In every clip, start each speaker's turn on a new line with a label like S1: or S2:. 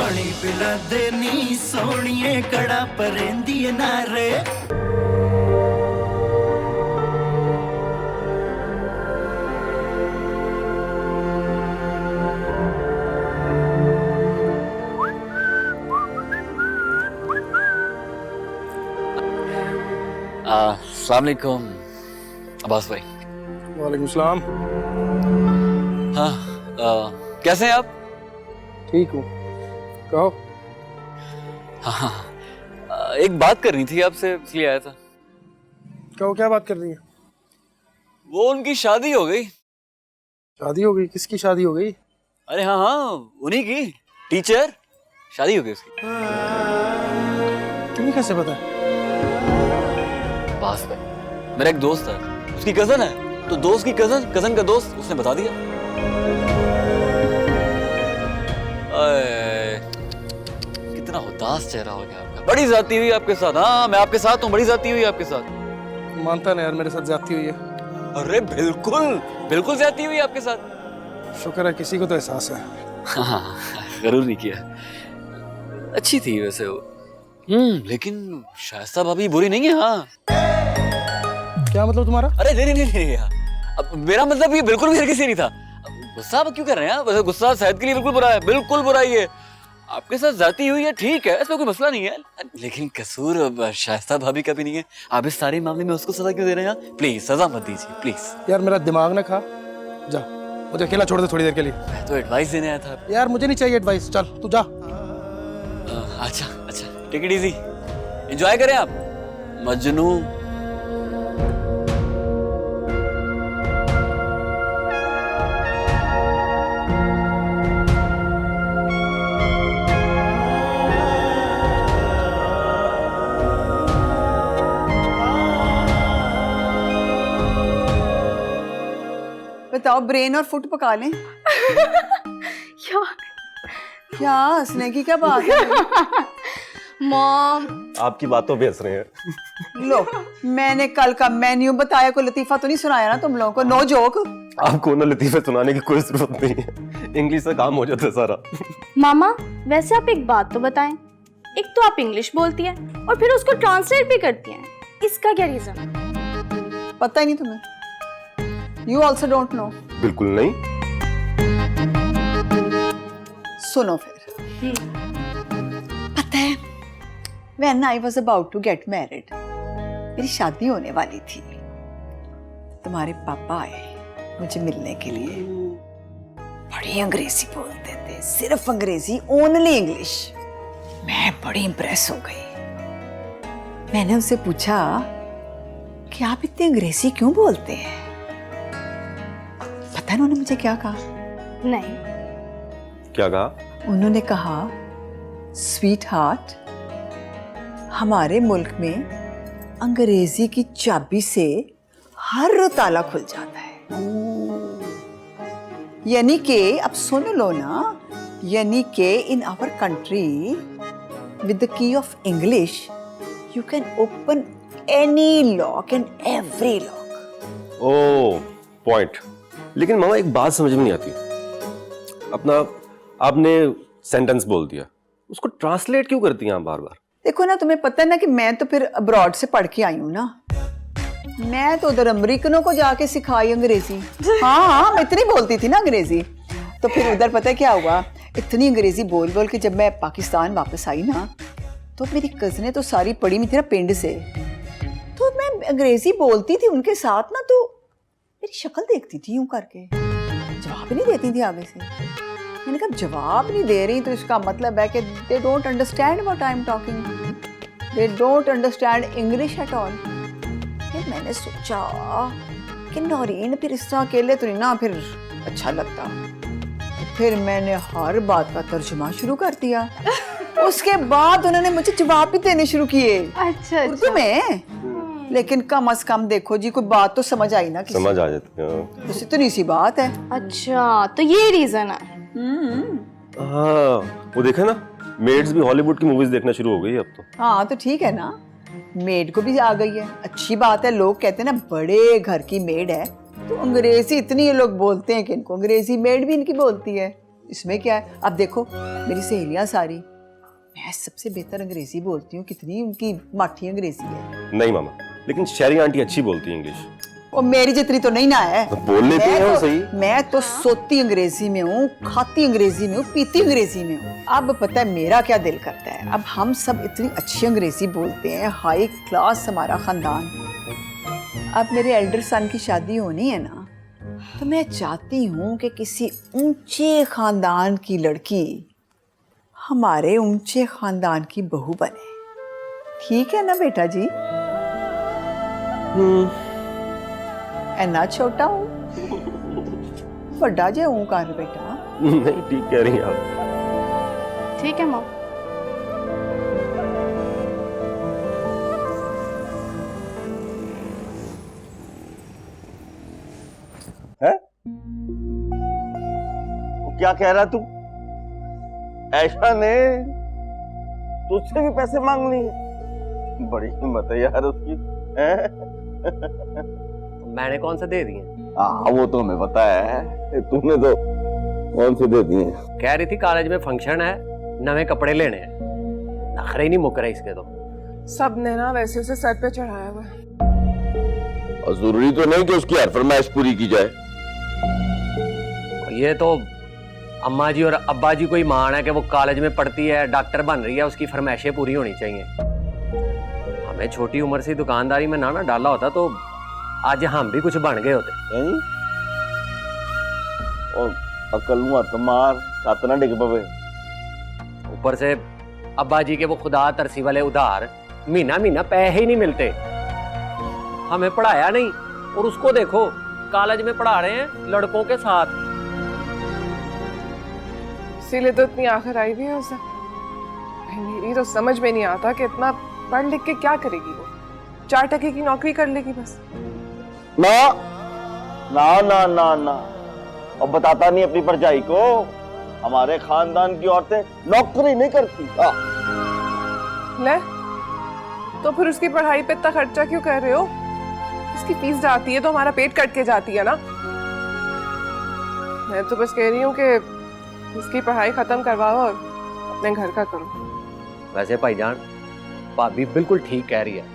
S1: पानी पिला दे नी सोनिए कड़ा परेंदी नारे।
S2: अस्सलाम वालेकुम अब्बास भाई।
S3: वालेकुम सलाम।
S2: हाँ कैसे हैं आप?
S3: ठीक हूँ, कहो।
S2: हाँ एक बात करनी थी आपसे इसलिए आया था।
S3: कहो, क्या बात कर रही है?
S2: वो उनकी शादी हो गई।
S3: शादी हो गई? किसकी शादी हो गई?
S2: अरे हाँ हाँ उन्हीं की, टीचर शादी हो गई उसकी।
S3: तुम्हें कैसे पता है?
S2: पास भाई मेरा एक दोस्त है, उसकी कजन है, तो दोस्त की कजन कजन का दोस्त, उसने बता दिया। कितना उदास चेहरा हो गया आपका। बड़ी जाती हुई आपके साथ। हाँ मैं आपके साथ हूँ, बड़ी जाती हुई आपके साथ।
S3: मानता नहीं यार, मेरे साथ ज्यादती हुई है।
S2: अरे बिल्कुल बिल्कुल ज्यादती हुई आपके साथ।
S3: शुक्र है किसी को तो एहसास है।
S2: हाँ जरूर नहीं किया। अच्छी थी वैसे वो। लेकिन शाइस्ता भाभी बुरी नहीं है। हाँ
S3: क्या मतलब तुम्हारा?
S2: अरे नहीं नहीं नहीं यार, अब मेरा मतलब ये बिल्कुल भी हरगिज़ नहीं था। गुस्सा आप क्यों कर रहे हैं? वैसे गुस्सा शायद के लिए बिल्कुल बुरा है, बिल्कुल बुरा ही है। आपके साथ जाती हुई है ठीक है, इसमें कोई मसला नहीं है, लेकिन कसूर शाइस्ता भाभी का भी नहीं है। आप इस सारे मामले में उसको सजा क्यों दे रहे हैं? प्लीज सजा मत दीजिए प्लीज।
S3: यार मेरा दिमाग ना खा, जा मुझे अकेला छोड़ दे थोड़ी देर के लिए।
S2: मैं तो एडवाइस देने आया था।
S3: यार मुझे नहीं चाहिए एडवाइस, चल तू जा।
S2: अच्छा अच्छा टेक इट इजी, एंजॉय करें आप मजनू।
S4: बताओ, ब्रेन और फुट पका लें? क्या हंसने की क्या बात है?
S5: मॉम
S6: आपकी बातों पे हंस रहे हैं।
S4: लो, मैंने कल का मेन्यू बताया, कोई लतीफा तो नहीं सुनाया ना तुम लोगों को? No joke.
S6: आपको ना लतीफे सुनाने की कोई जरूरत नहीं है, इंग्लिश से काम हो जाता है सारा।
S5: मामा वैसे आप एक बात तो बताएं, एक तो आप इंग्लिश बोलती हैं और फिर उसको ट्रांसलेट भी करती हैं, इसका क्या रीजन?
S4: पता ही नहीं तुम्हें? You also don't know?
S6: बिल्कुल नहीं।
S4: सुनो फिर। पता है, when I was about to get married, मेरी शादी होने वाली थी, तुम्हारे पापा आए मुझे मिलने के लिए। बड़ी अंग्रेजी बोलते थे, सिर्फ अंग्रेजी, ओनली इंग्लिश। मैं बड़ी इंप्रेस हो गई। मैंने उनसे पूछा कि आप इतनी अंग्रेजी क्यों बोलते हैं? पता है उन्होंने मुझे क्या कहा?
S5: नहीं।
S6: क्या कहा?
S4: उन्होंने कहा, स्वीट हार्ट, हमारे मुल्क में अंग्रेजी की चाबी से हर ताला खुल जाता है। यानी कि, अब सुन लो ना, यानी कि in our country with the key of English you can open any lock and every lock.
S6: Oh point. लेकिन मामा एक बात समझ में नहीं आती, अपना आपने सेंटेंस बोल दिया, उसको ट्रांसलेट क्यों करती हैं आप बार बार?
S4: देखो ना, तुम्हें पता है ना कि मैं तो फिर अब्रॉड से पढ़ के आई हूँ ना। मैं तो उधर अमेरिकनों को जाके सिखाई अंग्रेजी। हाँ मैं इतनी बोलती थी ना अंग्रेजी। तो फिर उधर पता है क्या हुआ, इतनी अंग्रेजी बोल बोल के जब मैं पाकिस्तान वापस आई ना, तो मेरी कज़नें तो सारी पढ़ी हुई थी ना पिंड से, तो मैं अंग्रेजी बोलती थी उनके साथ ना, तो मेरी शक्ल देखती थी यूं करके, जवाब ही नहीं देती थी आगे से। मैंने कहा जवाब नहीं दे रही तो इसका मतलब है कि they don't understand what I am talking, they don't understand English at all. फिर मैंने सोचा कि नौरीन फिर इस तरह अकेले तो नहीं ना फिर अच्छा लगता। फिर मैंने हर बात का तर्जुमा शुरू कर दिया। उसके बाद उन्होंने मुझे जवाब भी देने शुरू किए
S5: अच्छा
S4: उर्दू में। लेकिन कम से कम देखो जी, कोई बात तो समझ आई ना किसी।
S6: समझ आ जाती है।
S4: उसी तो नहीं सी बात है।
S5: अच्छा तो ये रीजन है।
S6: हाँ वो देखा ना, मेड्स भी हॉलीवुड की मूवीज देखना शुरू हो गई है अब तो।
S4: हाँ तो ठीक है ना, मेड को भी आ गई है, अच्छी बात है। लोग कहते हैं ना बड़े घर की मेड है, तो अंग्रेजी इतनी ये लोग बोलते हैं कि इनको अंग्रेजी मेड भी इनकी बोलती है। इसमें क्या है? अब देखो मेरी सहेलियां सारी, मैं सबसे बेहतर अंग्रेजी बोलती हूँ, कितनी उनकी माठी अंग्रेजी है।
S6: नहीं मामा, लेकिन शहरी आंटी अच्छी बोलती है इंग्लिश।
S4: और मेरी जितनी तो नहीं ना है।
S6: तो बोल लेते हैं वो सही।
S4: मैं तो सोती अंग्रेजी में हूँ, खाती अंग्रेजी में हूँ, पीती अंग्रेजी में हूँ। अब पता है मेरा क्या दिल करता है, अब हम सब इतनी अच्छी अंग्रेजी बोलते हैं, हाई क्लास हमारा खानदान। अब मेरे एल्डर सन की शादी होनी है ना, तो मैं चाहती हूँ कि किसी ऊंचे खानदान की लड़की हमारे ऊंचे खानदान की बहू बने। ठीक है ना बेटा जी? ऐना छोटा हूँ, बड़ा जे हूँ कर बेटा।
S6: नहीं, ठीक कह रही हैं आप।
S5: ठीक है मॉम।
S7: है? वो क्या कह रहा तू? ऐशा ने तुझसे भी पैसे मांग लिए? बड़ी हिम्मत है यार उसकी।
S8: मैंने कौन सा दे दिए?
S7: हाँ वो तो हमें पता है, तूने तो कौन से दे दिए?
S8: कह रही थी कॉलेज में फंक्शन है, नवे कपड़े लेने हैं। नखरे ही नहीं मुक रहे इसके तो।
S9: सब ने ना वैसे उसे सर पे चढ़ाया हुआ है।
S7: और जरूरी तो नहीं कि उसकी हर फरमाइश पूरी की जाए।
S8: ये तो अम्मा जी और अब्बा जी को ही मान है कि वो कॉलेज में पढ़ती है, डॉक्टर बन रही है, उसकी फरमाइशें पूरी होनी चाहिए। हमें छोटी उम्र से दुकानदारी में ना डाला होता तो आज हम भी कुछ बन गए होते।
S7: और अकल मुआ तुम्हार साथ ना डिग पवे।
S8: ऊपर से अब्बा जी के वो खुदा तरसी वाले उधार, महीना महीना पैसे ही नहीं मिलते। हमें पढ़ाया नहीं और उसको देखो कॉलेज में पढ़ा रहे हैं लड़कों के साथ।
S9: इसीलिए तो इतनी आखिर आई भी है उसे। भाई मेरी तो समझ में नहीं आता कि इतना पढ़ लिख के क्या करेगी वो। 4 टके की नौकरी कर लेगी बस।
S7: ना ना ना ना ना, और बताता नहीं अपनी परछाई को, हमारे खानदान की औरतें नौकरी नहीं करती।
S9: ले तो फिर उसकी पढ़ाई पे इतना खर्चा क्यों कर रहे हो? उसकी फीस जाती है तो हमारा पेट कट के जाती है ना। मैं तो बस कह रही हूँ कि उसकी पढ़ाई खत्म करवाओ और अपने घर का करो।
S8: वैसे भाईजान भाभी बिल्कुल ठीक कह रही है,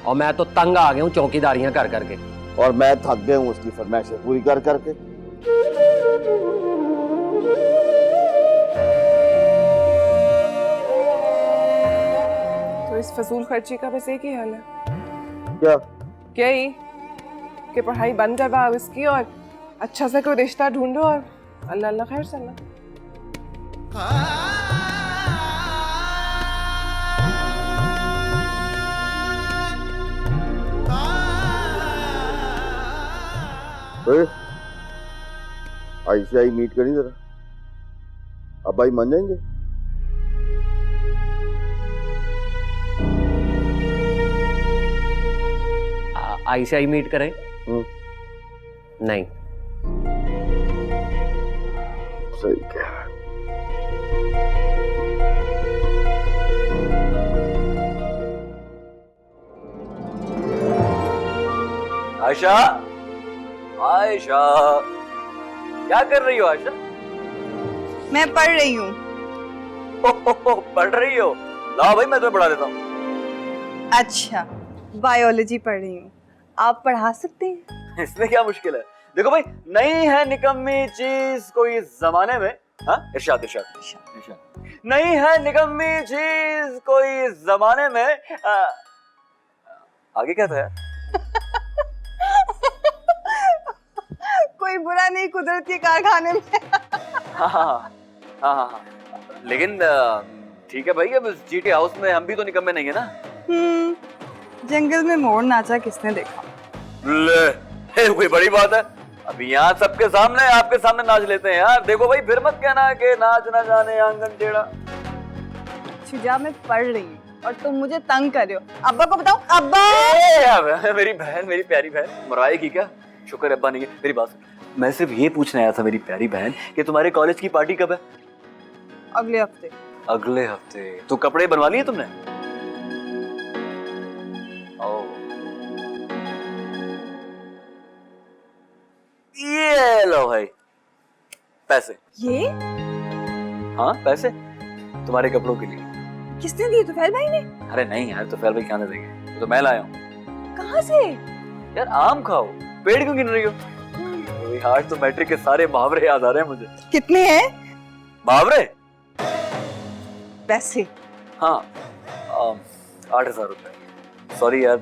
S8: और मैं तो तंग आ गया हूँ चौकीदारियां कर करके।
S7: और मैं थक गया हूँ उसकी फरमाइशें पूरी कर करके।
S9: तो इस फजूल खर्ची का बस एक ही हल है।
S7: क्या?
S9: क्या ही कि पढ़ाई बंद करवाओ इसकी और अच्छा सा कोई रिश्ता ढूंढो और अल्लाह अल्लाह खैर सल्ला।
S7: आईसीआई मीट करी जरा, अब भाई मान जाएंगे?
S8: आईसीआई मीट करें? नहीं।
S7: सही क्या?
S2: आयशा, आयशा, क्या कर रही हो आयशा?
S10: मैं पढ़ रही हूँ।
S2: पढ़ रही हो? लाओ भाई मैं तुम्हें पढ़ा देता हूँ।
S10: अच्छा, बायोलॉजी पढ़ रही हूँ। आप पढ़ा सकते हैं?
S2: इसमें क्या मुश्किल है? देखो भाई, नहीं है निकम्मी चीज कोई जमाने में। हाँ, इरशाद इरशाद इरशाद। नहीं है निकम्मी चीज कोई जमाने में। आगे क्या था यार?
S10: कोई बुरा नहीं कुदरती कारखाने में।
S2: हाँ हाँ हाँ हाँ, लेकिन ठीक है भाई, अब जीटी हाउस में हम भी तो निकम्मे नहीं है ना।
S10: जंगल में मोर नाचा किसने देखा?
S2: ले, कोई बड़ी बात है? अभी यहाँ सबके सामने, आपके सामने नाच लेते हैं यार। देखो भाई, फिर मत कहना कि नाच ना जाने आंगन टेढ़ा।
S10: शुजा, मैं पढ़ रही हूँ और तुम मुझे तंग कर रहे हो। अब्बा को बताओ। अब्बा!
S2: मेरी बहन, मेरी प्यारी बहन मुराई की क्या? शुक्र अब्बा नहीं है। मेरी बात, मैं सिर्फ ये पूछने आया था मेरी प्यारी बहन कि तुम्हारे कॉलेज की पार्टी कब है?
S10: अगले हफ्ते।
S2: अगले हफ्ते? तो कपड़े बनवा लिए तुमने? ये लो भाई पैसे।
S10: ये
S2: हाँ पैसे तुम्हारे कपड़ों के लिए।
S10: किसने दिए तुफैल भाई ने?
S2: अरे नहीं यार, तो फैल भाई कहाँ से देंगे, तो मैं लाया हूँ।
S10: कहाँ से?
S2: यार आम खाओ, पेड़ क्यों गिन रही हो? यार तो मैट्रिक के सारे मुहावरे याद आ रहे हैं मुझे।
S10: कितने हैं
S2: मुहावरे?
S10: पैसे?
S2: हाँ 8,000 रुपए। सॉरी यार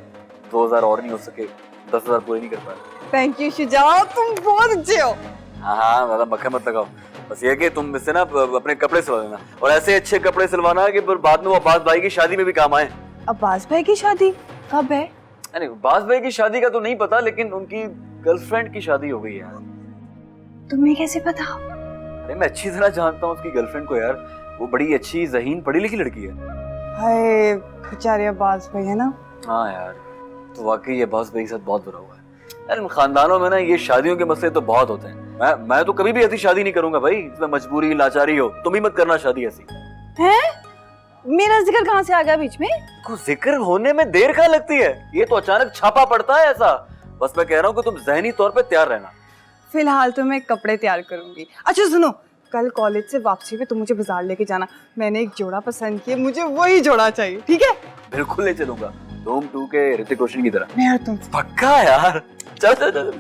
S2: 2,000 और नहीं हो सके, 10,000 पूरे नहीं कर पाए।
S10: थैंक यू शुजा, तुम बहुत अच्छे हो।
S2: हाँ ज्यादा मक्खा मत लगाओ, बस ये कि तुम इससे ना अपने कपड़े सिलवा देना, और ऐसे अच्छे कपड़े सिलवाना कि फिर बाद में वो अब्बास भाई की शादी में भी काम आए।
S10: अब्बास भाई की शादी कब है?
S2: नहीं अब्बास भाई की शादी का तो नहीं पता, लेकिन उनकी गर्लफ्रेंड की शादी हो गई है।
S10: तुम्हें कैसे पता?
S2: अरे मैं अच्छी तरह जानता हूँ उसकी गर्लफ्रेंड को यार, वो बड़ी अच्छी ज़हीन पढ़ी लिखी लड़की है।
S10: हाय बेचारे अब्बास भाई है ना।
S2: हाँ यार, तो वाकई ये अब्बास भाई के साथ बहुत बुरा हुआ है यार। खानदानों में ना ये शादियों के मसले तो बहुत होते हैं। मैं तो कभी भी ऐसी शादी नहीं करूंगा भाई इसमें मजबूरी लाचारी हो। तुम ही मत करना शादी ऐसी।
S10: हैं? मेरा जिक्र कहाँ से आ गया बीच में?
S2: को जिक्र होने में देर कहाँ लगती है, ये तो अचानक छापा पड़ता है ऐसा। बस मैं कह रहा हूँ कि तुम ज़हनी तौर पे तैयार रहना।
S10: फिलहाल तो मैं कपड़े तैयार करूंगी। अच्छा सुनो, कल कॉलेज से वापसी पे तुम मुझे बाजार लेके जाना। मैंने एक जोड़ा पसंद किया, मुझे वही जोड़ा चाहिए, ठीक है?
S2: बिल्कुल ले चलूंगा, धूम 2 के ऋतिक रोशन की तरह।
S10: मैं और तुम
S2: पक्का यार, चल चल चल।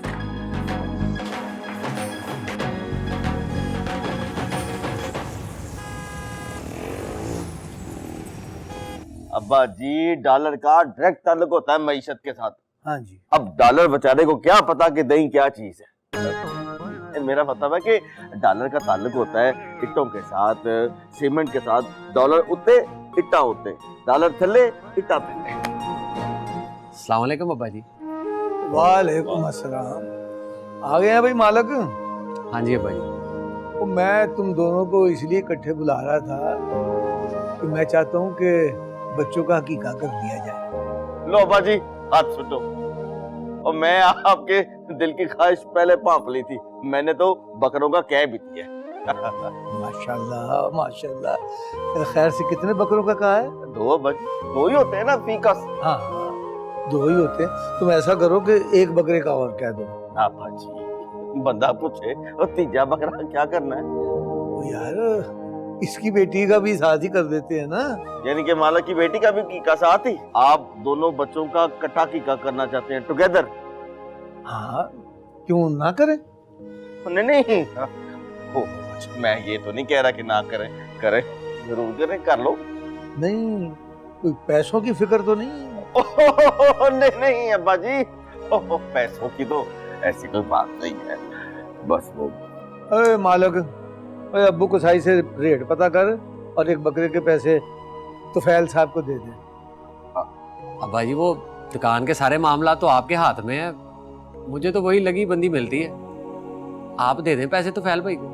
S7: अब्बा जी डॉलर का डायरेक्ट ताल्लुक होता है मईशत के साथ।
S3: हाँ जी।
S7: अब डॉलर बेचारे को क्या पता कि दही क्या चीज है। मेरा मतलब है कि डॉलर का ताल्लुक होता है इट्टों के साथ, सीमेंट के साथ। डॉलर उतने इट्टा होते, डॉलर थले इट्टा थले।
S8: अस्सलाम वालेकुम अब्बा जी।
S3: वालेकुम अस्सलाम। आ गए हैं भाई मालिक?
S8: हाँ जी अब्बा जी।
S3: तो मैं तुम दोनों को इसलिए इकट्ठे बुला रहा था कि मैं चाहता हूँ कि बच्चों का हकीका कर दिया जाए।
S7: लो अब्बा जी हाथ छुटो। और मैं आपके दिल की ख्वाहिश पहले भांप ली थी, मैंने तो बकरों का कह भी दिया।
S3: माशाल्लाह माशाल्लाह। खैर से कितने बकरों का कहा है?
S7: 2 अब्बा जी, 2 ही होते हैं ना फीकस।
S3: हाँ 2 ही होते हैं। तुम ऐसा करो कि एक बकरे का और कह दो।
S7: अब्बा जी बंदा पूछे और तीजा बकरा क्या करना है?
S3: तो यार इसकी बेटी का भी साथ ही कर देते हैं ना।
S7: यानी कि माला की बेटी का भी कीका साथ ही। आप दोनों बच्चों का कटा कीका करना चाहते हैं टुगेदर?
S3: हाँ क्यों ना करें?
S7: नहीं नहीं ओ, मैं ये तो नहीं कह रहा कि ना करें, करें जरूर करें, कर लो।
S3: नहीं कोई पैसों की फिक्र तो नहीं?
S7: नहीं नहीं अब्बा जी, पैसों की तो ऐसी कोई बात नहीं है। बस वो
S3: अरे मालिक, अरे अब्बू को सही से रेट पता कर और एक बकरे के पैसे तुफैल साहब को दे दे।
S8: अब्बा जी वो दुकान के सारे मामला तो आपके हाथ में है, मुझे तो वही लगी बंदी मिलती है। आप दे दें पैसे तुफैल भाई को।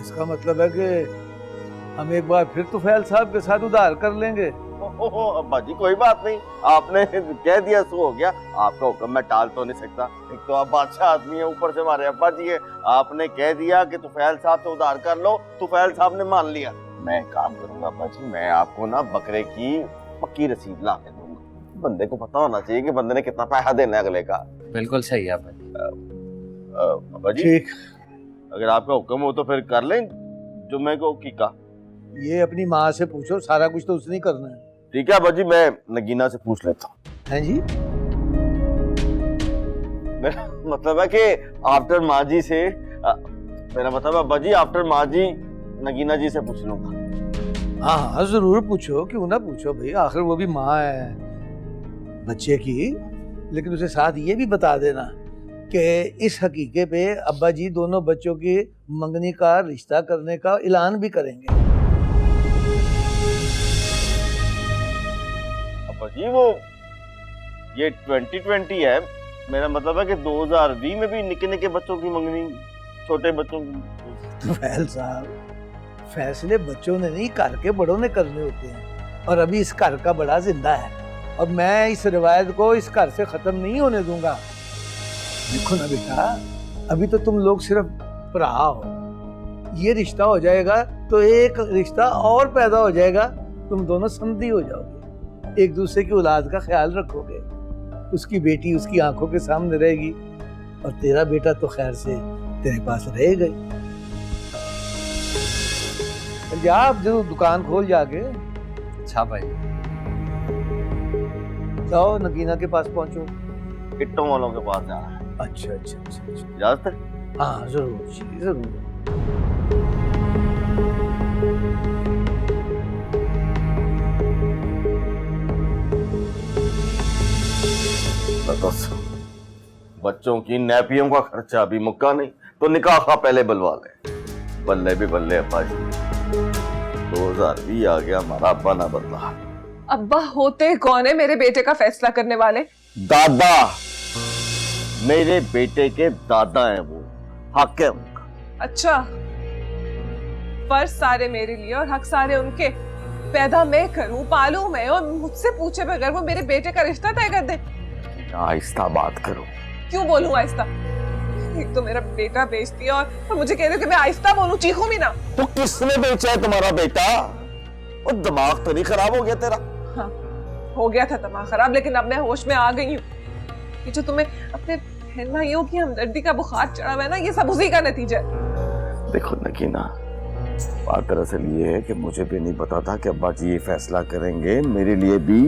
S3: इसका मतलब है कि हम एक बार फिर तुफैल साहब के साथ उधार कर लेंगे।
S7: अब्बा जी कोई बात नहीं, आपने कह दिया सो हो गया। आपका हुक्म मैं टाल तो नहीं सकता। एक तो आप बादशाह आदमी है, ऊपर से हमारे अब्बा जी है। आपने कह दिया कि तुफैल साहब से उधार कर लो, तुफैल साहब ने मान लिया। मैं काम करूंगा अब्बा जी, मैं आपको ना बकरे की पक्की रसीद ला के दूंगा। बंदे को पता होना चाहिए कि बंदे ने कितना पैसा देना है अगले का।
S8: बिल्कुल सही है अब्बा जी।
S7: अब्बा जी
S3: ठीक,
S7: अगर आपका हुक्म हो तो फिर कर लें जुम्मे को कीका।
S3: ये अपनी माँ से पूछो, सारा कुछ तो उसने ही करना है।
S7: ठीक है अब्बा जी, मैं नगीना से पूछ लेता हूँ।
S3: हैं जी?
S7: मेरा मतलब है कि आफ्टर माँ जी से मेरा मतलब अब्बा जी आफ्टर माँ जी नगीना जी से पूछ लूंगा।
S3: हाँ हाँ जरूर पूछो, क्यों ना पूछो भाई, आखिर वो भी माँ है बच्चे की। लेकिन उसे साथ ये भी बता देना कि इस हकीके पे अब्बा जी दोनों बच्चों की मंगनी का रिश्ता करने का ऐलान भी करेंगे।
S7: अब्बा जी वो ये 2020 है, मेरा मतलब है कि 2020 में भी निके निके बच्चों की मंगनी, छोटे बच्चों की।
S3: तुफैल साहब, फैसले बच्चों ने नहीं घर के बड़ों ने करने होते हैं, और अभी इस घर का बड़ा जिंदा है और मैं इस रिवायत को इस घर से खत्म नहीं होने दूंगा। देखो ना बेटा, अभी तो तुम लोग सिर्फ भरा हो, ये रिश्ता हो जाएगा तो एक रिश्ता और पैदा हो जाएगा, तुम दोनों समधी हो जाओगे, एक दूसरे की औलाद का ख्याल रखोगे, उसकी बेटी उसकी आंखों के सामने रहेगी और तेरा बेटा तो खैर से तेरे पास रहेगा ही। पंजाब जरूर दुकान खोल जाके।
S8: अच्छा भाई।
S3: जाओ नगीना के पास पहुंचो।
S7: किट्टों वालों के पास जाना है।
S3: अच्छा अच्छा अच्छा अच्छा।
S7: इजाजत है?
S3: हाँ जरूर जी जरूर।
S7: बस बच्चों की नैपियों का खर्चा अभी मुक्का नहीं तो निकाह का पहले बुलवा ले। बल्ले भी बल्ले अब्बा जी, 2000 भी आ गया, हमारा अब्बा ना बदला।
S9: अब्बा होते कौन है मेरे बेटे का फैसला करने वाले?
S7: दादा, मेरे बेटे के दादा हैं वो, हक है उनका।
S9: अच्छा, फर्ज सारे मेरे लिए और हक सारे उनके। पैदा मैं करूं, पालूं मैं, और मुझसे पूछे बगैर वो मेरे बेटे का रिश्ता तय कर दे।
S7: आहिस्ता बात करो।
S9: क्यों बोलूं आहिस्ता? एक तो मेरा बेटा बेच दिया और मुझे कह रहे हो कि मैं आहिस्ता बोलूं, चीखूं भी ना।
S7: तो किसने बेचा है तुम्हारा बेटा? और दिमाग तो नहीं खराब हो गया तेरा?
S9: हाँ, हो गया था दिमाग खराब, लेकिन अब मैं होश में आ गई हूँ। ये जो तुम्हें अपने बहन भाइयों की हमदर्दी का बुखार चढ़ा हुआ है ना, ये सब उसी का नतीजा है।
S7: देखो नगीना, बात दरअसल ये है कि मुझे भी नहीं पता था कि अब्बा जी ये फैसला करेंगे। मेरे लिए भी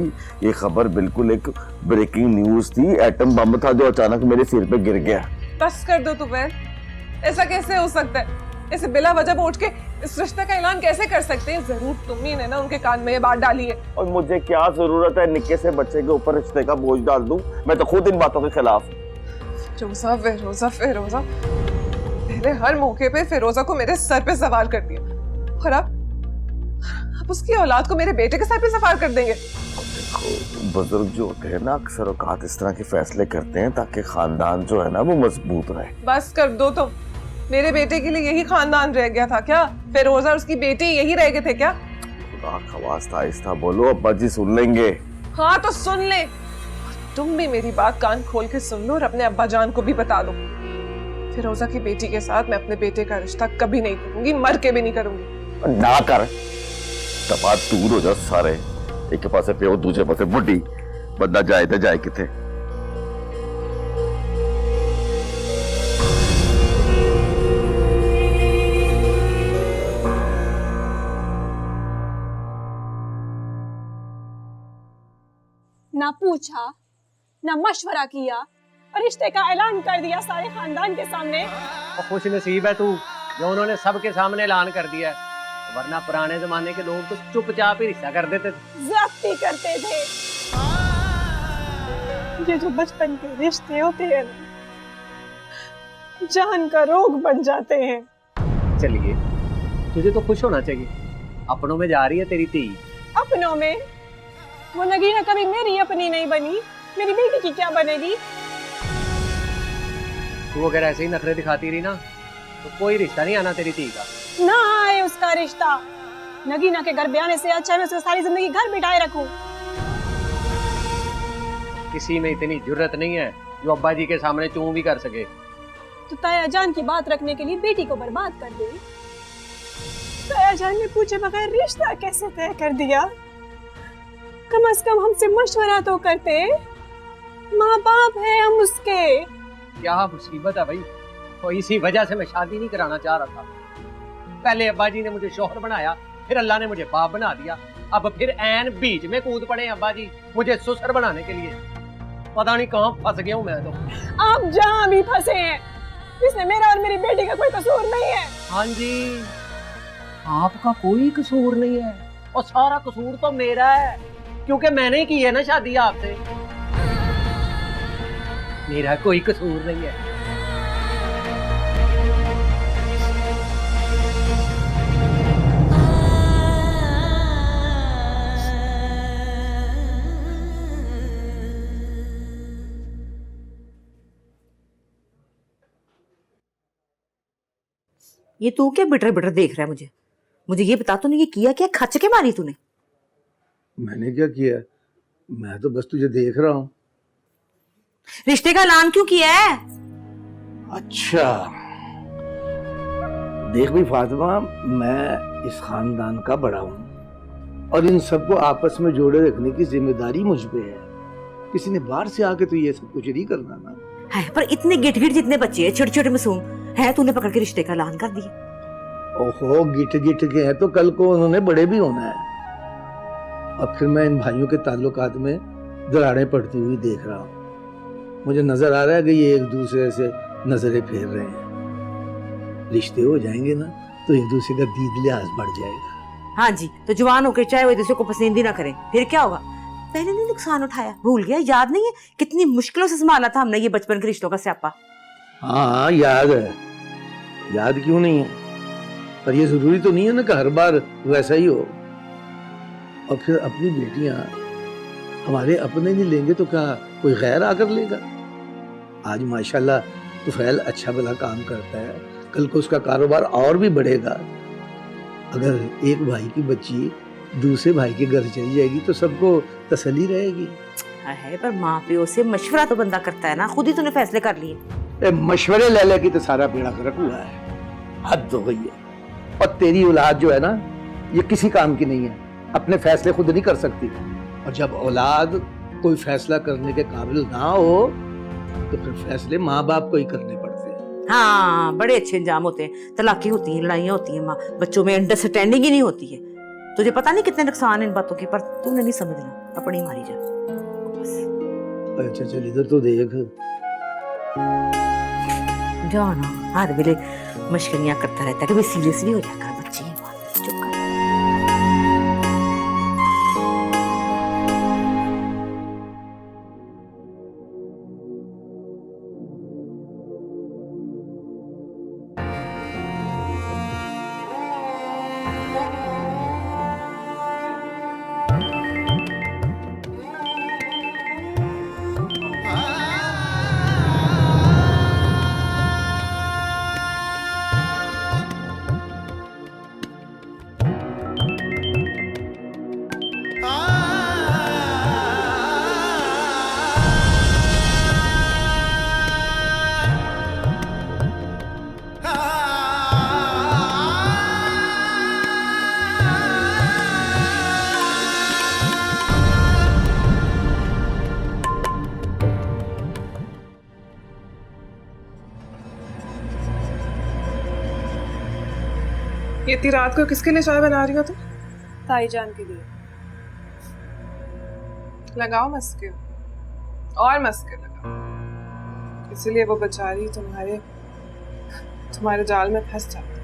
S7: ये खबर बिल्कुल एक ब्रेकिंग न्यूज थी। एटम बम था जो अचानक मेरे सिर पे गिर गया।
S9: बस कर दो तुफैल, ऐसा कैसे हो सकता है? ऐसे बिला वजह उठ के इस रिश्ते का ऐलान कैसे कर सकते हैं? जरूर तुम ही ने ना उनके कान में ये बात डाली है।
S7: और मुझे क्या जरूरत है निक्के से बच्चे के ऊपर रिश्ते का बोझ डाल दूं? मैं तो खुद इन बातों के खिलाफ।
S9: रोजा फिरोजा फिरोजा, पहले हर मौके पे फिरोजा को मेरे सर पे सवार कर दिया, और अब उसकी औलाद को मेरे बेटे के सर पे सवार कर देंगे।
S7: देखो, बुजुर्ग जो होते हैं ना, अक्सर औकात इस तरह के फैसले करते हैं ताकि खानदान जो है ना वो मजबूत रहे।
S9: बस कर दो तुम। मेरे बेटे के लिए यही खानदान रह गया था क्या? फिरोजा और उसकी बेटी यही रह गए थे क्या?
S7: खुदा का वास्ता आहिस्ता बोलो, अब्बा जी सुन लेंगे।
S9: हाँ तो सुन ले, तुम भी मेरी बात कान खोल के सुन लो और अपने अब्बा जान को भी बता दो। फिरोजा की बेटी के साथ मैं अपने बेटे का रिश्ता कभी नहीं करूंगी, मर के भी नहीं करूंगी।
S7: ना कर, तबाद दूर हो जा सारे। एक के पास प्यो, दूसरे पास बुढ़ी, बंदा जाए तो जाए किथे।
S11: ना पूछा, ना मशवरा किया और रिश्ते का ऐलान कर दिया सारे खानदान के सामने।
S8: खुश नसीब है तू जो उन्होंने सबके सामने ऐलान कर दिया है, वरना पुराने जमाने के लोग तो चुपचाप ही रिश्ता कर देते थे,
S11: ज्यादती करते थे। ये जो बचपन के रिश्ते होते हैं जान का रोग बन जाते हैं।
S8: चलिए, तुझे तो खुश होना चाहिए, अपनों में जा रही है तेरी धी।
S11: अपनों में? वो नगीना कभी मेरी अपनी नहीं बनी, मेरी बेटी की क्या बनेगी?
S8: तू अगर ऐसे ही नखरे दिखाती रही ना तो कोई रिश्ता नहीं आना तेरी धी का।
S11: ना आए उसका रिश्ता, नगीना के घर ब्याने से अच्छा मैं उसको सारी जिंदगी घर बिठाए रखूं।
S8: किसी में इतनी जुर्रत नहीं है जो अब्बा जी के सामने चूं भी कर सके।
S11: तो ताया जान की बात रखने के लिए बेटी को बर्बाद कर दे। ताया जान ने पूछे बगैर रिश्ता कैसे तय कर दिया? कम से कम हमसे मशवरा तो करते, माँ बाप है हम उसके।
S8: क्या मुसीबत है भाई, तो इसी वजह से मैं शादी नहीं कराना चाह रहा था। पहले अब्बा जी ने मुझे शौहर बनाया, फिर अल्लाह ने मुझे बाप बना दिया, अब फिर ऐन बीच में कूद पड़े अब्बा जी मुझे ससुर बनाने के लिए। पता नहीं कहाँ फंस गया हूँ मैं तो।
S11: आप जहाँ भी फंसे हैं, इसमें मेरा और मेरी बेटी का कोई कसूर नहीं है।
S8: हाँ जी, आपका कोई कसूर नहीं है और सारा कसूर तो मेरा है, क्योंकि मैंने ही की है ना शादी आपसे। मेरा कोई कसूर नहीं है।
S12: ये तू क्या बिटर बिटर देख रहा है? मुझे ये बता, तूने ये किया क्या? खच के मारी तूने?
S3: मैंने क्या किया? मैं तो बस तुझे देख रहा हूँ।
S12: रिश्ते का ऐलान क्यों किया है?
S3: अच्छा, देख भाई फातिमा, मैं इस खानदान का बड़ा हूँ और इन सबको आपस में जोड़े रखने की जिम्मेदारी मुझ पे है। किसी ने बाहर से आके तो ये सब कुछ नहीं करना ना।
S12: है, पर इतने गिट गिट जितने बच्चे हैं, छोटे छोटे मासूम है, तूने पकड़ के रिश्ते का ऐलान कर दिया।
S3: ओहो, गिट गिट के हैं तो कल को उन्होंने बड़े भी होना है। अब फिर मैं इन भाइयों के ताल्लुकात में दरारें पड़ती हुई देख रहा हूँ। मुझे नजर आ रहा है कि ये एक दूसरे से नजरें फेर रहे हैं। रिश्ते हो जाएंगे ना तो एक दूसरे का दीद लिहाज बढ़ जाएगा।
S12: हाँ जी, तो जवान होकर चाहे वो एक दूसरे को पसंद ही ना करें, फिर क्या होगा? पहले नहीं नुकसान उठाया, भूल गया? याद नहीं है कितनी मुश्किलों से संभाला था हमने ये बचपन के रिश्तों का स्यापा?
S3: हाँ याद है, याद क्यों नहीं है, पर ये जरूरी तो नहीं है ना कि हर बार वैसा ही हो। और फिर अपनी बेटियां हमारे अपने नहीं लेंगे तो क्या कोई गैर आकर लेगा? आज माशाल्लाह तुफैल अच्छा भला काम करता है, कल को उसका कारोबार और भी बढ़ेगा। अगर एक भाई की बच्ची दूसरे भाई के घर चली जाएगी तो सबको तसल्ली रहेगी।
S12: है पर माँ प्यो से मशवरा तो बंदा करता है ना, खुद ही तूने फैसले कर लिए।
S3: मशवरे ले ले की तो सारा बेड़ा गर्क हुआ है, हद हो गई है। और तेरी औलाद जो है ना, ये किसी काम की नहीं है, अपने फैसले खुद नहीं कर सकती। और जब औलाद कोई फैसला करने के काबिल ना हो तो फिर फैसले माँ बाप को ही करने पड़ते हैं।
S12: हाँ, बड़े अच्छे इंजाम होते हैं, तलाकी होती है, लड़ाइयाँ होती हैं, माँ बच्चों में अंडरस्टैंडिंग ही नहीं होती है। तुझे पता नहीं कितने नुकसान है इन बातों के, पर तूने नहीं समझना, अपनी मारी जा।
S3: अच्छा चल इधर तो देख।
S12: जाना हर वेले मशकरियां करता रहता है, कभी सीरियस भी हो जाकर बच्चे। चुप कर।
S9: ये इतनी रात को किसके लिए चाय बना रही हो तुम?
S11: ताईजान के लिए।
S9: लगाओ मस्के और मस्के लगाओ, इसलिए वो बेचारी तुम्हारे जाल में फंस जाती।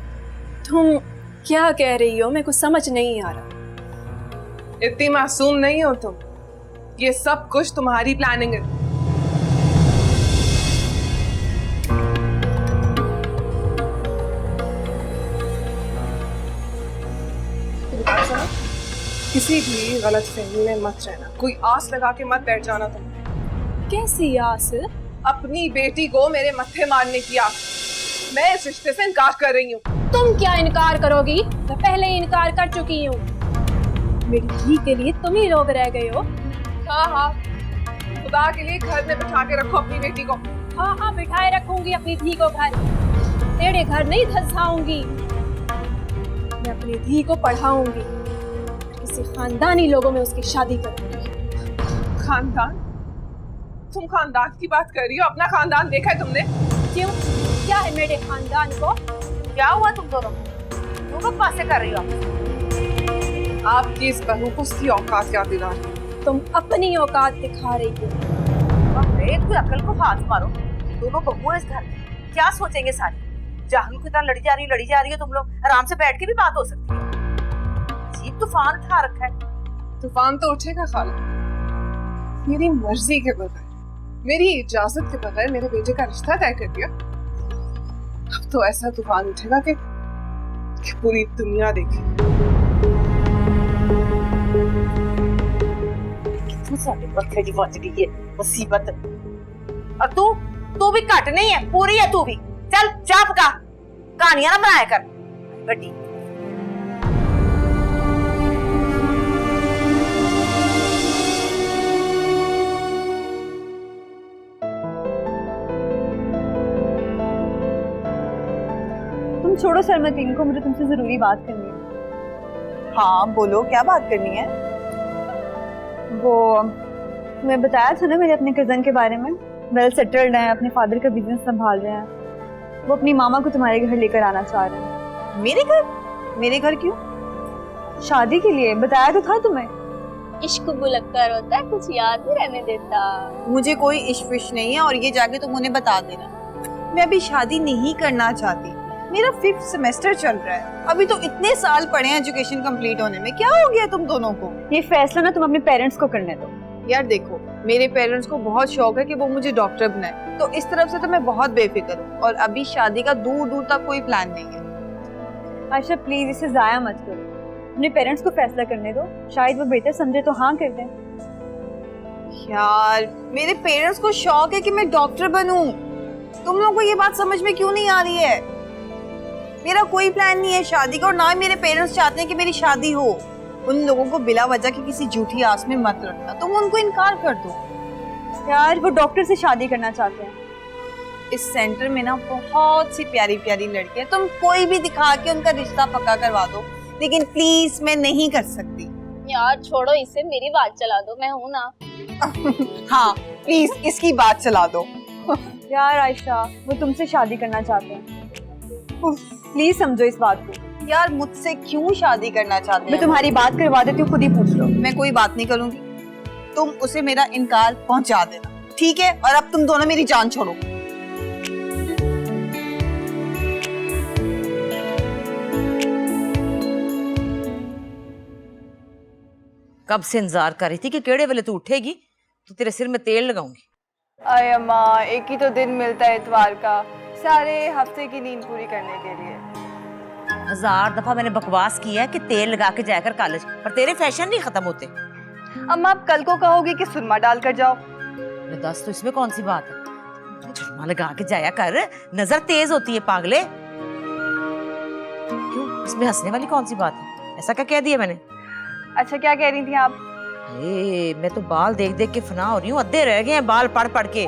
S11: तुम क्या कह रही हो, मेरे को समझ नहीं आ रहा।
S9: इतनी मासूम नहीं हो तुम, ये सब कुछ तुम्हारी प्लानिंग है। किसी भी गलत फहमी में मत रहना, कोई आस लगा के मत बैठ जाना तुम।
S11: कैसी आस?
S9: अपनी बेटी को मेरे मत्थे मारने की आस। मैं इस रिश्ते से इनकार कर रही हूँ।
S11: तुम क्या इनकार करोगी? मैं पहले ही इनकार कर चुकी हूँ। मेरी धी के लिए तुम ही लोग रह गए हो।
S9: हाँ हाँ, खुदा के लिए घर में बिठा के रखो अपनी बेटी को।
S11: हाँ हाँ, बिठाए रखूंगी अपनी धी को घर, तेरे घर नहीं धंसाऊंगी। मैं अपनी धी को पढ़ाऊंगी, किसी खानदानी लोगों में उसकी शादी करूंगी।
S9: खानदान? तुम खानदान की बात कर रही हो? अपना खानदान देखा है तुमने?
S11: क्यों, क्या है मेरे खानदान को?
S12: क्या हुआ तुम दोनों? तुम लोग बातें कर रही हो?
S9: आपकी इस बहू को उसकी औकात याद दिला रही है।
S11: तुम अपनी औकात दिखा रही हो।
S12: कोई अकल को हाथ मारो, दोनों बहुएं इस घर में, क्या सोचेंगे सारे? जाहलू की तरह लड़ी जा रही हो तुम लोग, आराम से बैठ के भी बात हो सकती है। अजीब तूफान उठा रखा है।
S9: तूफान तो उठेगा खाला, मेरी मर्जी के बगैर, मेरी इजाजत के बगैर मेरे बेटे का रिश्ता तय कर दिया। अब तो ऐसा तूफान उठेगा कि पूरी दुनिया देखे।
S12: मुसीबत। और तू भी घट नहीं है, पूरी है तू भी। चल चाह पका, कहानियां ना बनाया कर बड़ी।
S10: तुम छोड़ो सरमतीन को, मुझे तुमसे जरूरी बात करनी है।
S4: हाँ बोलो, क्या बात करनी है?
S10: वो तुम्हें बताया था ना मेरे अपने कजन के बारे में, वेल सेटल्ड हैं, अपने फादर का बिजनेस संभाल रहे हैं। वो अपनी मामा को तुम्हारे घर लेकर आना चाह रहे हैं। मेरे घर क्यों? शादी के लिए बताया तो था तुम्हें।
S5: इश्क बुलक्कर होता है, कुछ याद नहीं रहने देता।
S10: मुझे कोई इश्क नहीं है और ये जाके तुम उन्हें बता देना। मैं अभी शादी नहीं करना चाहती। मेरा 5th सेमेस्टर चल रहा है, अभी तो इतने साल पड़े हैं एजुकेशन कंप्लीट होने में। क्या हो गया तुम दोनों को?
S11: ये फैसला ना तुम अपने पेरेंट्स को करने दो।
S10: यार देखो, मेरे पेरेंट्स को बहुत शौक है कि वो मुझे डॉक्टर बनाए, तो इस तरफ से तो मैं बहुत बेफिक्र हूँ और अभी शादी का दूर दूर तक कोई प्लान नहीं है।
S11: आयशा प्लीज इसे जाया मत करो, अपने पेरेंट्स को फैसला करने दो, शायद वो बेहतर समझे तो हाँ कर दें।
S10: यार मेरे पेरेंट्स को शौक है कि मैं डॉक्टर बनूं, तुम लोगों को ये बात समझ में क्यों नहीं आ रही है? मेरा कोई प्लान नहीं है शादी का और ना ही मेरे पेरेंट्स चाहते हैं कि मेरी शादी हो। उन लोगों को बिला वजह की किसी झूठी आस में मत रखना, तुम उनको इनकार कर दो।
S11: यार वो डॉक्टर से शादी करना चाहते हैं।
S10: इस सेंटर में ना बहुत सी प्यारी प्यारी लड़कियां, तुम कोई भी दिखा के उनका रिश्ता पक्का करवा दो, लेकिन प्लीज मैं नहीं कर सकती।
S5: यार छोड़ो इसे, मेरी बात चला दो, मैं हूँ ना।
S10: हाँ प्लीज इसकी बात चला दो।
S11: यार आयशा वो तुमसे शादी करना चाहते हैं, प्लीज समझो इस बात को।
S10: यार मुझसे क्यों शादी करना चाहते हैं?
S11: मैं तुम्हारी बात करवा देती हूँ, खुद ही पूछ लो।
S10: मैं कोई बात नहीं करूंगी, तुम उसे मेरा इनकार पहुंचा देना, ठीक है? और अब तुम दोनों मेरी जान छोड़ो।
S12: कब से इंतजार कर रही थी कि केड़े वेले तू उठेगी तो तेरे सिर में तेल लगाऊंगी।
S10: अरे अम्मा, एक ही तो दिन मिलता है इतवार का, सारे हफ्ते की नींद पूरी करने के लिए।
S12: 1000 दफा मैंने बकवास की है कि तेल लगा के जाया कर कॉलेज, पर तेरे फैशन नहीं खत्म होते।
S10: अम्मा आप कल को कहोगी कि सुरमा डाल कर जाओ।
S12: दस तो इसमें कौन सी बात है, सुरमा लगा के जाया कर, नजर तेज होती है पागले। क्यों, इसमें हंसने वाली कौन सी बात है? ऐसा क्या कह दिया मैंने?
S10: अच्छा क्या कह रही थी आप?
S12: मैं तो बाल देख देख के फना हो रही हूँ, अद्धे रह गए हैं बाल पढ़ पढ़ के।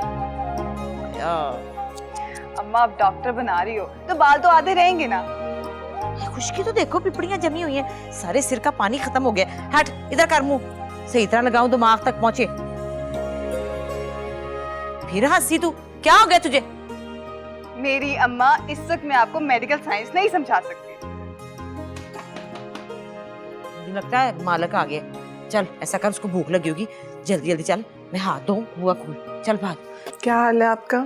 S10: अम्मा आप डॉक्टर बना रही हो तो बाल तो आधे रहेंगे ना।
S12: खुशकी तो देखो, पिपड़ियां जमी हुई हैं, सारे सिर का पानी खत्म हो गया। हट इधर कर, मुंह सही तरह लगाऊं दिमाग तक पहुंचे। फिर हंसी तू, क्या हो गया तुझे?
S10: मेरी अम्मा इस वक्त मैं आपको मेडिकल साइंस नहीं समझा सकती।
S12: मुझे लगता है मालक आ गया। चल ऐसा कर, उसको भूख लगी होगी, जल्दी जल्दी चल, मैं हाथ धोऊं, बुआ खोल, चल भाग।
S9: क्या हाल है आपका?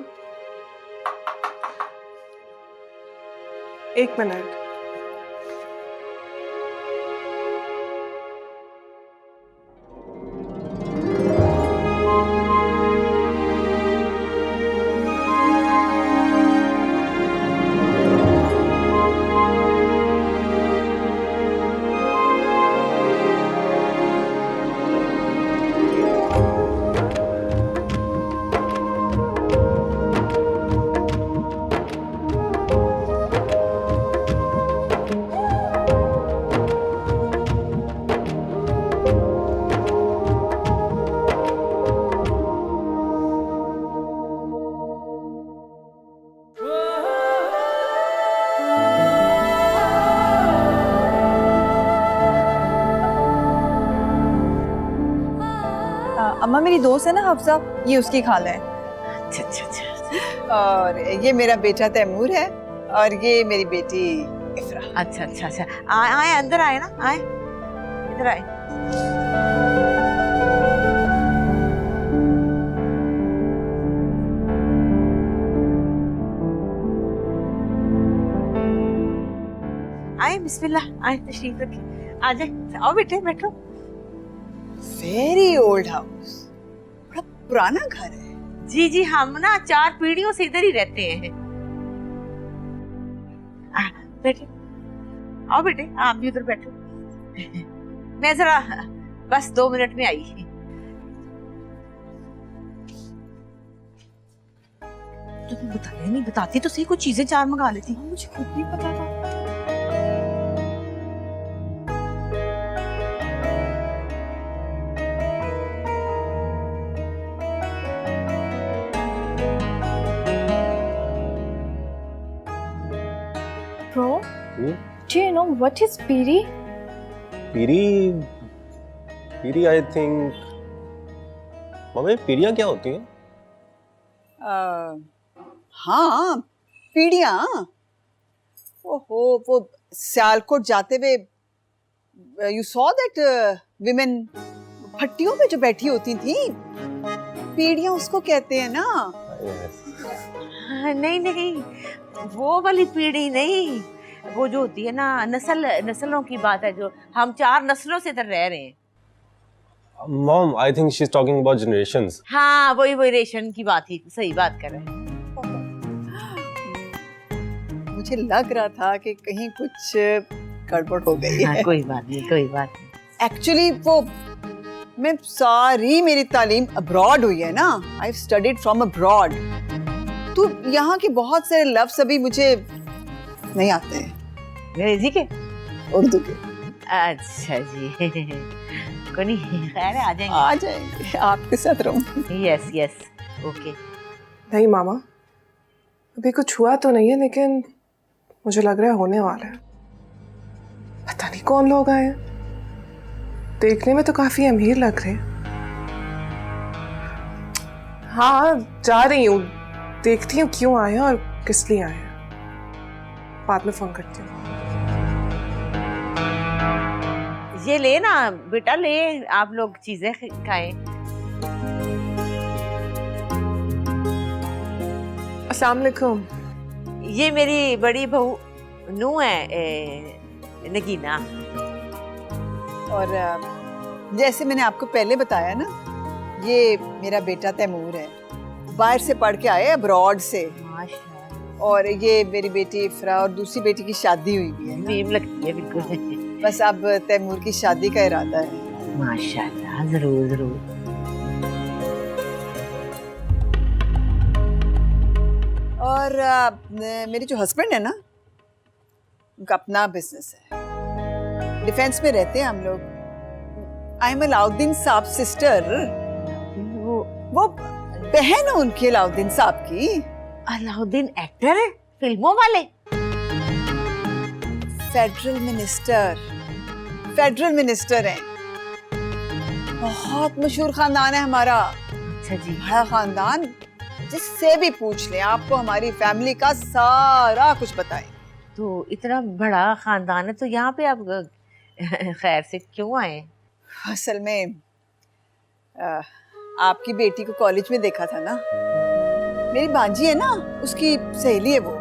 S9: एक मिनट।
S10: अम्मा मेरी दोस्त है ना हफ्सा, ये उसकी खाला है।
S12: अच्छा अच्छा अच्छा।
S10: और ये मेरा बेटा तैमूर है और ये मेरी बेटी इफ्रा।
S12: अच्छा अच्छा अच्छा, आए अंदर आए ना, आए इधर आए। आए बिस्मिल्लाह, आए तशरीफ रखिए, आ जाए, आओ बेटे बैठो।
S10: वेरी ओल्ड हाउस, बड़ा पुराना घर है।
S12: जी जी, हम ना 4 पीढ़ियों से इधर ही रहते हैं। बैठे, आओ बेटे, आप भी उधर बैठो। मैं जरा बस 2 मिनट में आई। तुम्हें बताया नहीं, बताती तो सही, कुछ चीजें 4 मंगा लेती।
S10: मुझे खुद नहीं पता था।
S5: Bro, do you know what is piri?
S6: पीरी आई थिंक। मम्मी पीड़ियाँ क्या होती हैं?
S10: हाँ पीढ़ियाँ, ओहो वो
S4: सियालकोट जाते हुए यू सॉ दैट विमेन भट्टियों पे जो बैठी होती थी, पीढ़ियां उसको कहते हैं ना।
S12: नहीं नहीं, वो वाली पीढ़ी नहीं, वो जो होती है ना, नस्लों की बात है, जो हम 4 नस्लों से इधर रह रहे हैं।
S6: Mom, I think she is talking about generations.
S12: हाँ, वही रेशन की बात ही, सही बात कर रहे हैं।
S4: मुझे लग रहा था कि कहीं कुछ गड़बड़ हो गई है।
S12: कोई बात नहीं।
S4: एक्चुअली वो मेरी तालीम अब्रॉड हुई है ना, आई स्टडीड फ्रॉम अब्रॉड, तो यहाँ के बहुत सारे लफ्ज अभी मुझे नहीं आते हैं।
S12: अंग्रेजी के,
S4: उर्दू के।
S12: अच्छा जी। कोई नहीं, खैर
S4: आ जाएंगे, आपके साथ रहूंगी।
S12: Yes okay.
S9: नहीं मामा, अभी कुछ हुआ तो नहीं है, लेकिन मुझे लग रहा है होने वाला है। पता नहीं कौन लोग आए हैं, देखने में तो काफी अमीर लग रहे हैं। हाँ, जा रही हूँ, देखती हूँ क्यों आए हैं और किस लिए आए हैं। बाद में फोन करती हूँ।
S12: ये ले ना बेटा, ले, आप लोग चीजें खाएं।
S9: अस्सलाम वालेकुम।
S12: ये मेरी बड़ी बहू नू है, नगीना।
S4: और जैसे मैंने आपको पहले बताया ना, ये मेरा बेटा तैमूर है, बाहर से पढ़ के आए अब्रॉड से।
S12: माशाल्लाह।
S4: और ये मेरी बेटी इफ्रा, और दूसरी बेटी की शादी हुई भी है ना।
S12: मीम लगती है बिल्कुल।
S4: बस अब तैमूर की शादी का इरादा है।
S12: माशाल्लाह, जरूर।
S4: और मेरे जो हस्बैंड है ना, उनका अपना बिजनेस है, डिफेंस में रहते हैं हम लोग। आई एम अलाउद्दीन साहब सिस्टर, वो बहन है उनकी, अलाउद्दीन साहब की।
S12: अलाउद्दीन एक्टर है, फिल्मों वाले। फेडरल मिनिस्टर हैं। बहुत मशहूर खानदान है हमारा।
S10: अच्छा जी।
S4: बड़ा खानदान, जिससे भी पूछ लें आपको हमारी फैमिली का सारा कुछ बताएं।
S12: तो इतना बड़ा खानदान है, तो यहाँ पे आप खैर से क्यों आए?
S4: असल में आपकी बेटी को कॉलेज में देखा था ना, मेरी बांजी है ना, उसकी सहेली है वो।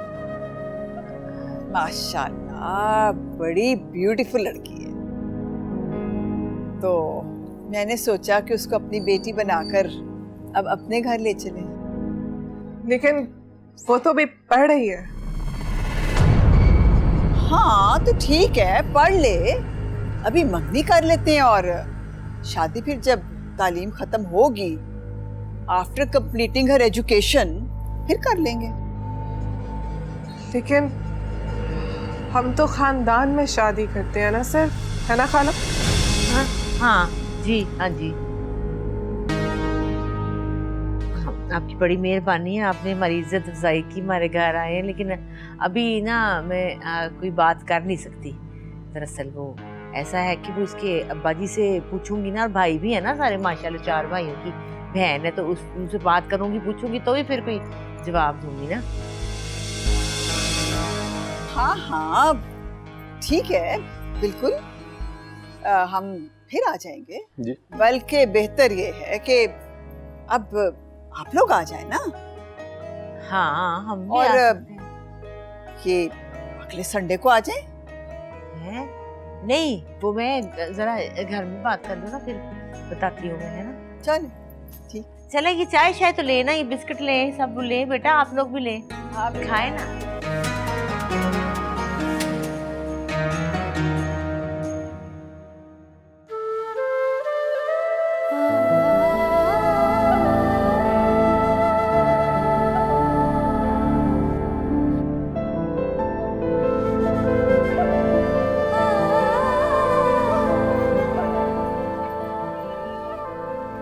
S4: माशाल्लाह बड़ी ब्यूटीफुल लड़की है। तो मैंने सोचा कि उसको अपनी बेटी बनाकर अब अपने घर ले चले।
S9: लेकिन वो तो भी पढ़ रही है।
S4: हाँ तो ठीक है, पढ़ ले, अभी मंगनी कर लेते हैं और शादी फिर जब तालीम खत्म होगी, आफ्टर कंप्लीटिंग हर एजुकेशन, फिर कर लेंगे।
S9: लेकिन हम तो खानदान में शादी करते हैं ना सर, है ना खाला?
S12: हाँ जी, हाँ जी। आपकी बड़ी मेहरबानी है, आपने हमारी इज्जत अफजाई की, हमारे घर आए हैं। लेकिन अभी ना मैं कोई बात कर नहीं सकती। दरअसल वो ऐसा है कि वो इसके अब्बा जी से पूछूंगी ना, और भाई भी है ना सारे माशाल्लाह, 4 भाइयों की बहन है, तो उनसे बात करूंगी, पूछूंगी, तो भी फिर कोई जवाब दूंगी ना।
S4: हाँ हाँ ठीक है, बिल्कुल, हम फिर आ जाएंगे। बल्कि बेहतर ये है कि अब आप लोग आ जाए ना।
S12: हाँ हम भी
S4: और
S12: आ सकते हैं।
S4: ये अगले संडे को आ जाए।
S12: हैं? नहीं, वो मैं जरा घर में बात कर लूँ ना, फिर बताती हूँ मैं, है ना?
S4: चल ठीक।
S12: चलेगी, चाय शाय तो लेना, ये बिस्किट ले, सब ले बेटा, आप लोग भी ले, आप खाए ना।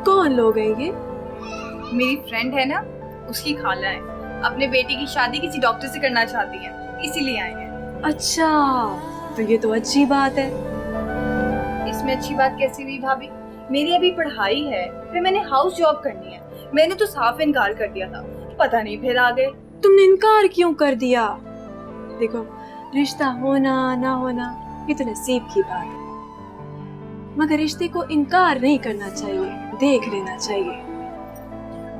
S11: कौन लोग हैं ये?
S13: मेरी फ्रेंड है ना, उसकी खाला है, अपने बेटी की शादी किसी डॉक्टर से करना चाहती है, इसीलिए आए हैं।
S11: अच्छा, तो ये तो अच्छी बात है।
S13: इसमें अच्छी बात कैसी हुई भाभी? मेरी अभी पढ़ाई है, फिर मैंने हाउस जॉब करनी है। मैंने तो साफ इनकार कर दिया था, पता नहीं फिर आ गए।
S11: तुमने इनकार क्यों कर दिया? देखो, रिश्ता होना ना होना ये तो नसीब की बात है, मगर रिश्ते को इनकार नहीं करना चाहिए, देख लेना चाहिए।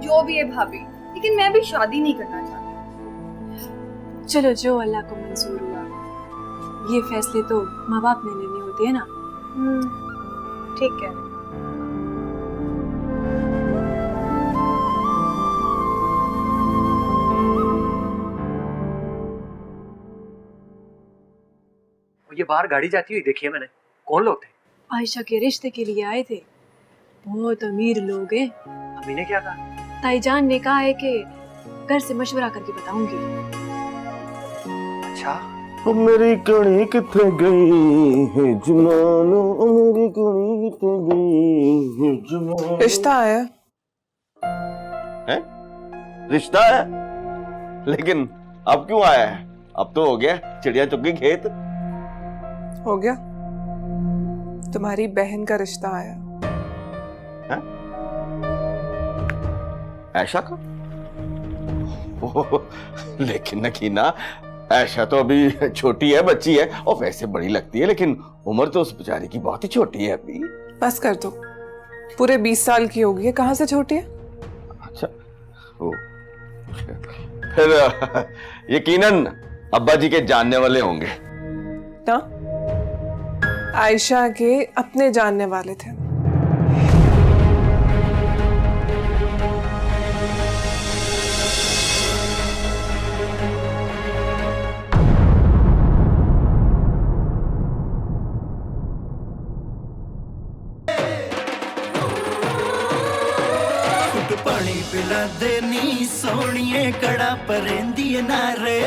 S13: जो भी है भाभी, लेकिन मैं भी शादी नहीं करना चाहती।
S11: चलो जो अल्लाह को मंजूर हुआ, ये फैसले तो माँ बाप ने लेने होते हैं ना।
S13: ठीक है।
S8: ये बाहर गाड़ी जाती हुई देखी है मैंने, कौन लोग थे?
S11: आयशा के रिश्ते के लिए आए थे, बहुत अमीर लोग हैं।
S8: अम्मी ने क्या कहा?
S11: ताईजान ने कहा है कि घर से मशवरा करके बताऊंगी।
S8: अच्छा,
S7: ओ मेरी कणी किथे गई है जुमानो, ओ मेरी कणी किथे गई है जुमानो।
S9: रिश्ता आया
S7: है? रिश्ता है? लेकिन अब क्यों आया है? अब तो हो गया, चिड़िया चुग गई खेत।
S9: हो गया, तुम्हारी बहन का रिश्ता आया।
S7: ऐशा का? ओह, लेकिन नकीना, ऐशा तो अभी छोटी है, बच्ची है, और वैसे बड़ी लगती है, लेकिन उम्र तो उस बेचारी की बहुत ही छोटी है अभी।
S9: बस कर दो, पूरे 20 साल की होगी है, कहाँ से छोटी है?
S7: अच्छा, ओ, फिर यकीनन अब्बा जी के जानने वाले होंगे
S9: ना? आयशा के अपने जानने वाले थे।
S1: पानी पिला दे नी सोनिए कड़ा परेंदी नारे